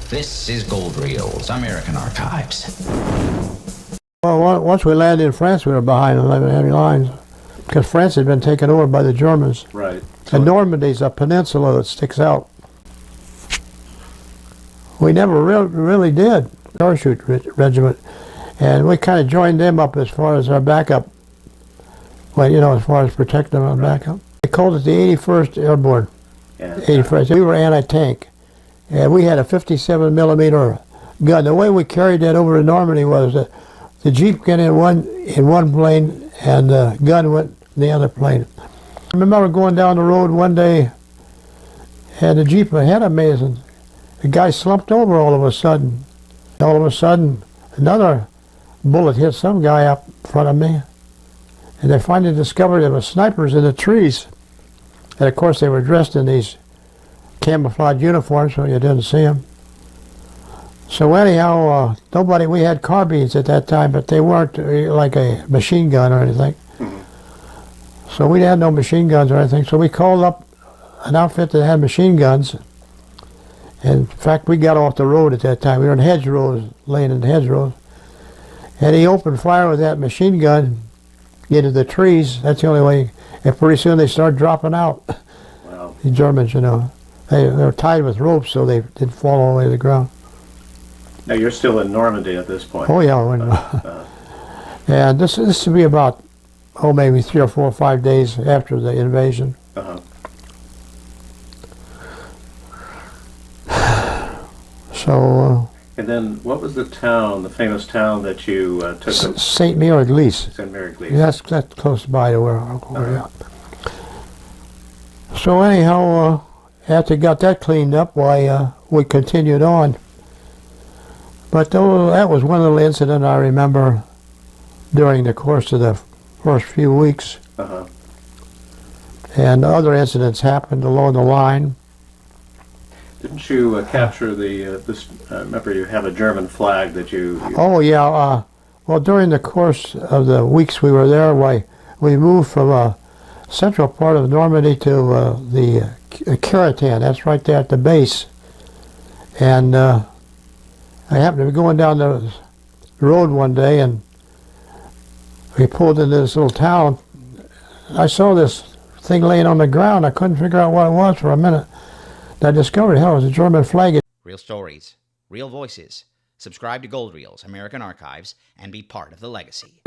This is Gold Reels, American Archives. Well, once we landed in France, we were behind on enemy lines because France had been taken over by the Germans. Right. And Normandy's a peninsula that sticks out. We never really did. Parachute regiment. And we kind of joined them up as far as our backup. Well, you know, as far as protecting our backup. They called it the 81st Airborne. Yeah. 81st. We were anti-tank. And we had a 57 millimeter gun. The way we carried that over to Normandy was that the Jeep got in one plane and the gun went in the other plane. I remember going down the road one day and the Jeep ahead of me, and the guy slumped over all of a sudden. All of a sudden, another bullet hit some guy up in front of me. And they finally discovered there were snipers in the trees. And of course they were dressed in these camouflage uniforms so you didn't see them. So anyhow, we had carbines at that time, but they weren't like a machine gun or anything. So we had no machine guns or anything, so we called up an outfit that had machine guns. And in fact, we got off the road at that time. We were in hedgerows, laying in hedgerows. And he opened fire with that machine gun into the trees. That's the only way. And pretty soon they started dropping out. Wow. The Germans, you know. They were tied with ropes so they didn't fall all the way to the ground. Now you're still in Normandy at this point. Oh yeah. And this would be about, maybe 3 or 4 or 5 days after the invasion. Uh-huh. So. And then what was the town, the famous town that you took? St. Mary-Glise. St. Mary-Glise. That's close by to where we're at. So anyhow, after we got that cleaned up, we continued on. But that was one little incident I remember during the course of the first few weeks. Uh-huh. And other incidents happened along the line. Didn't you capture this? I remember you have a German flag that you Oh yeah. Well, during the course of the weeks we were there, we moved from a central part of Normandy to the Caritan. That's right there at the base. And I happened to be going down the road one day, and we pulled into this little town. I saw this thing laying on the ground. I couldn't figure out what it was for a minute. I discovered, hell, it was a German flag. Real stories, real voices. Subscribe to Gold Reels, American Archives, and be part of the legacy.